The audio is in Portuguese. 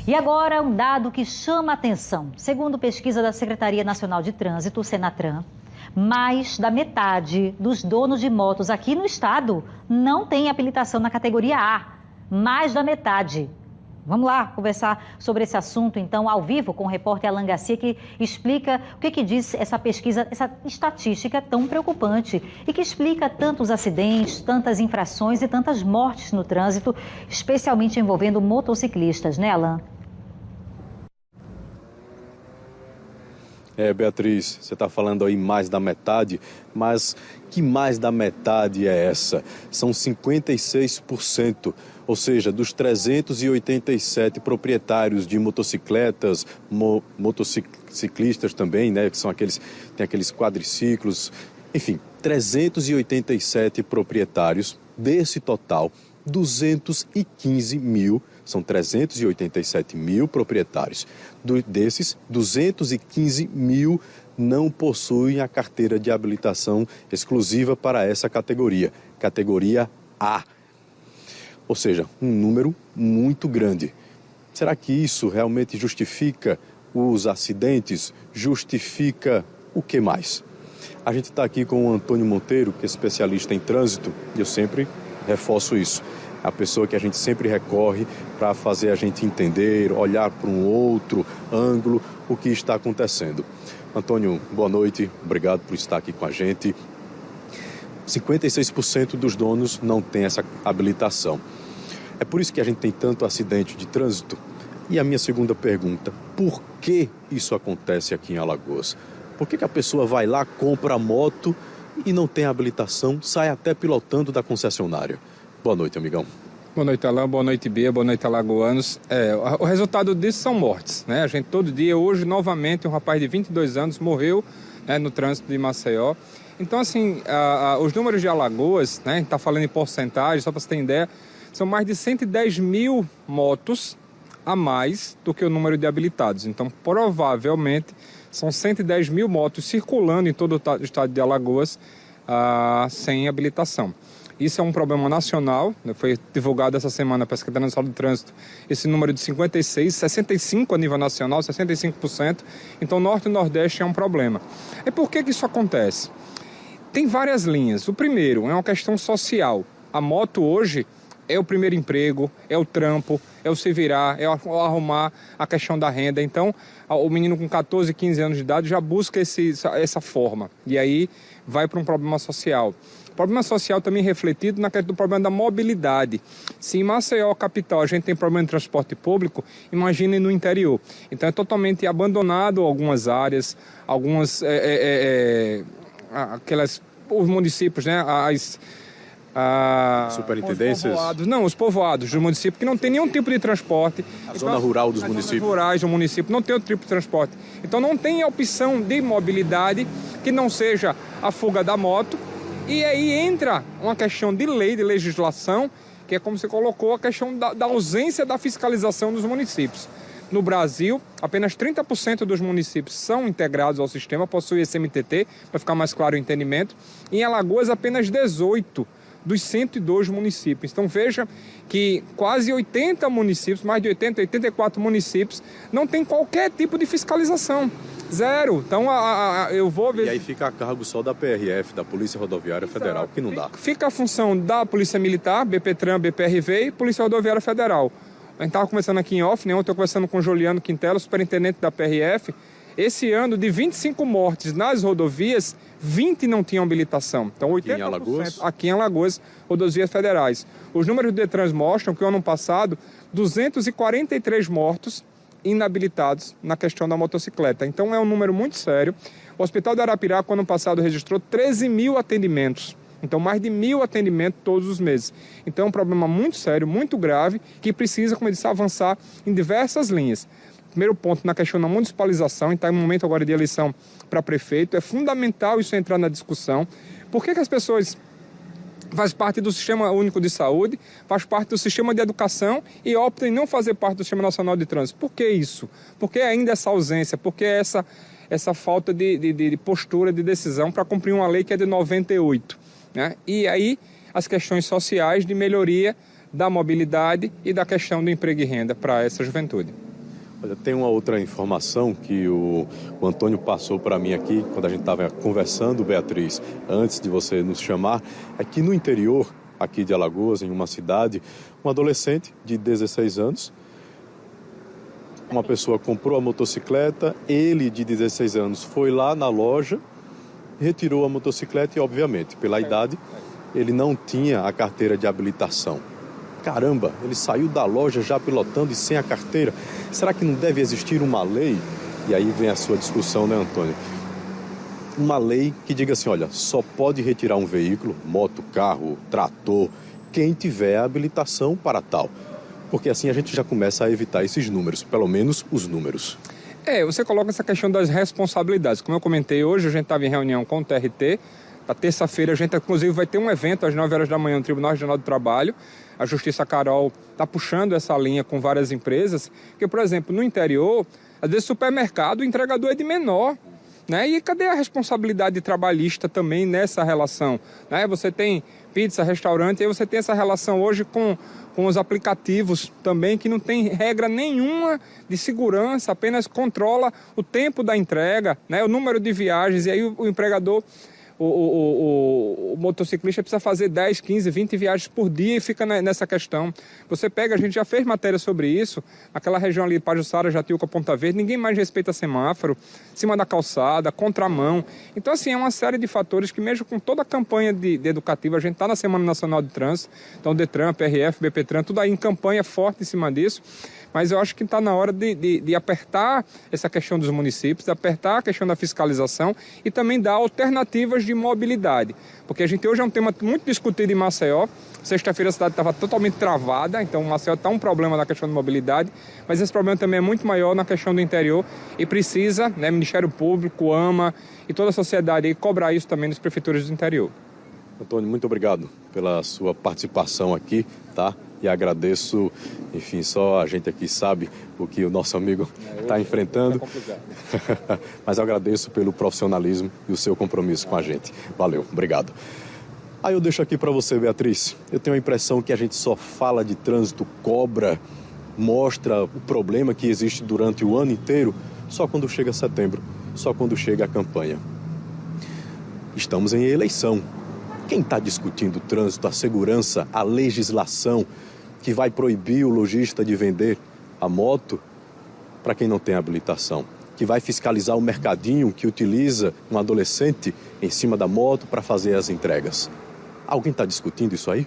E agora um dado que chama a atenção. Segundo pesquisa da Secretaria Nacional de Trânsito, Senatran, mais da metade dos donos de motos aqui no estado não tem habilitação na categoria A. Mais da metade. Vamos lá conversar sobre esse assunto, então, ao vivo, com o repórter Alan Garcia, que explica o que diz essa pesquisa, essa estatística tão preocupante e que explica tantos acidentes, tantas infrações e tantas mortes no trânsito, especialmente envolvendo motociclistas, né, Alan? Beatriz, você está falando aí mais da metade, mas que mais da metade é essa? São 56%, ou seja, dos 387 proprietários de motocicletas, motociclistas também, né, que são tem aqueles quadriciclos, enfim, 387 proprietários. Desse total, 215 mil, são 387 mil proprietários. Desses, 215 mil não possuem a carteira de habilitação exclusiva para essa categoria, categoria A. Ou seja, um número muito grande. Será que isso realmente justifica os acidentes? Justifica o que mais? A gente está aqui com o Antônio Monteiro, que é especialista em trânsito, e eu sempre reforço isso. A pessoa que a gente sempre recorre para fazer a gente entender, olhar para um outro ângulo o que está acontecendo. Antônio, boa noite, obrigado por estar aqui com a gente. 56% dos donos não têm essa habilitação. É por isso que a gente tem tanto acidente de trânsito. E a minha segunda pergunta, por que isso acontece aqui em Alagoas? Por que a pessoa vai lá, compra a moto e não tem habilitação, sai até pilotando da concessionária? Boa noite, amigão. Boa noite, Alain. Boa noite, Bia. Boa noite, alagoanos. O resultado disso são mortes, né? A gente todo dia, hoje, novamente, um rapaz de 22 anos morreu, né, no trânsito de Maceió. Então, assim, os números de Alagoas, né, a gente está falando em porcentagem, só para você ter ideia, são mais de 110 mil motos a mais do que o número de habilitados. Então, provavelmente, são 110 mil motos circulando em todo o estado de Alagoas sem habilitação. Isso é um problema nacional, né? Foi divulgado essa semana pela Secretaria Nacional do Trânsito esse número de 65 a nível nacional, 65%. Então, Norte e Nordeste é um problema. E por que isso acontece? Tem várias linhas. O primeiro é uma questão social. A moto hoje é o primeiro emprego, é o trampo, é o se virar, é o arrumar a questão da renda. Então, o menino com 14, 15 anos de idade já busca essa forma. E aí vai para um problema social. Problema social também refletido na questão do problema da mobilidade. Se em Maceió, capital, a gente tem problema de transporte público, imagine no interior. Então é totalmente abandonado algumas áreas, os municípios, né, superintendências? Os povoados dos municípios que não tem nenhum tipo de transporte. Zona rural dos municípios. Zonas rurais do município não tem outro tipo de transporte. Então não tem opção de mobilidade que não seja a fuga da moto. E aí entra uma questão de lei, de legislação, que é como você colocou, a questão da ausência da fiscalização dos municípios. No Brasil, apenas 30% dos municípios são integrados ao sistema, possuem SMTT, para ficar mais claro o entendimento. Em Alagoas, apenas 18 dos 102 municípios. Então veja que quase 80 municípios, mais de 84 municípios, não tem qualquer tipo de fiscalização. Zero. Então eu vou ver. E aí fica a cargo só da PRF, da Polícia Rodoviária Federal, que não dá. Fica a função da Polícia Militar, BPTran, BPRV e Polícia Rodoviária Federal. A gente estava conversando aqui em off, né? Ontem eu conversando com o Juliano Quintela, superintendente da PRF. Esse ano, de 25 mortes nas rodovias, 20 não tinham habilitação. Então, 80% aqui em Alagoas? Aqui em Alagoas, rodovias federais. Os números do Detran mostram que, no ano passado, 243 mortos inabilitados na questão da motocicleta. Então, é um número muito sério. O Hospital do Arapiraca, ano passado, registrou 13 mil atendimentos. Então, mais de 1.000 atendimentos todos os meses. Então, é um problema muito sério, muito grave, que precisa, como eu disse, avançar em diversas linhas. Primeiro ponto, na questão da municipalização, está em um momento agora de eleição para prefeito, é fundamental isso entrar na discussão. Por que as pessoas fazem parte do Sistema Único de Saúde, faz parte do sistema de educação e optam em não fazer parte do Sistema Nacional de Trânsito? Por que isso? Por que ainda essa ausência? Por que essa falta de postura, de decisão para cumprir uma lei que é de 98? Né? E aí as questões sociais de melhoria da mobilidade e da questão do emprego e renda para essa juventude. Olha, tem uma outra informação que o Antônio passou para mim aqui, quando a gente estava conversando, Beatriz, antes de você nos chamar, é que no interior aqui de Alagoas, em uma cidade, um adolescente de 16 anos, uma pessoa comprou a motocicleta, ele de 16 anos foi lá na loja, retirou a motocicleta e, obviamente, pela idade, ele não tinha a carteira de habilitação. Caramba, ele saiu da loja já pilotando e sem a carteira. Será que não deve existir uma lei? E aí vem a sua discussão, né, Antônio? Uma lei que diga assim, olha, só pode retirar um veículo, moto, carro, trator, quem tiver habilitação para tal. Porque assim a gente já começa a evitar esses números, pelo menos os números. Você coloca essa questão das responsabilidades. Como eu comentei hoje, a gente estava em reunião com o TRT. Na terça-feira, a gente, inclusive, vai ter um evento às 9 horas da manhã no Tribunal Regional do Trabalho. A Justiça Carol está puxando essa linha com várias empresas. Porque, por exemplo, no interior, às vezes supermercado, o entregador é de menor. Né? E cadê a responsabilidade trabalhista também nessa relação? Né? Você tem pizza, restaurante, e você tem essa relação hoje com os aplicativos também, que não tem regra nenhuma de segurança, apenas controla o tempo da entrega, né? O número de viagens, e aí o empregador... O motociclista precisa fazer 10, 15, 20 viagens por dia e fica nessa questão. Você pega, a gente já fez matéria sobre isso, aquela região ali, Pajuçara, Jatiuca, Ponta Verde, ninguém mais respeita semáforo, cima da calçada, contramão. Então, assim, é uma série de fatores que mesmo com toda a campanha de educativa, a gente está na Semana Nacional de Trânsito, então Detran, PRF, BPTran, tudo aí em campanha forte em cima disso. Mas eu acho que está na hora de apertar essa questão dos municípios, de apertar a questão da fiscalização e também dar alternativas de mobilidade. Porque a gente hoje é um tema muito discutido em Maceió. Sexta-feira a cidade estava totalmente travada, então Maceió está um problema na questão de mobilidade, mas esse problema também é muito maior na questão do interior e precisa, né, Ministério Público, AMA e toda a sociedade aí cobrar isso também nas prefeituras do interior. Antônio, muito obrigado pela sua participação aqui, tá? E agradeço, enfim, só a gente aqui sabe o que o nosso amigo está enfrentando. Mas eu agradeço pelo profissionalismo e o seu compromisso com a gente. Valeu, obrigado. Aí eu deixo aqui para você, Beatriz. Eu tenho a impressão que a gente só fala de trânsito, cobra, mostra o problema que existe durante o ano inteiro, só quando chega setembro, só quando chega a campanha. Estamos em eleição. Quem está discutindo o trânsito, a segurança, a legislação que vai proibir o lojista de vender a moto para quem não tem habilitação? Que vai fiscalizar o mercadinho que utiliza um adolescente em cima da moto para fazer as entregas? Alguém está discutindo isso aí?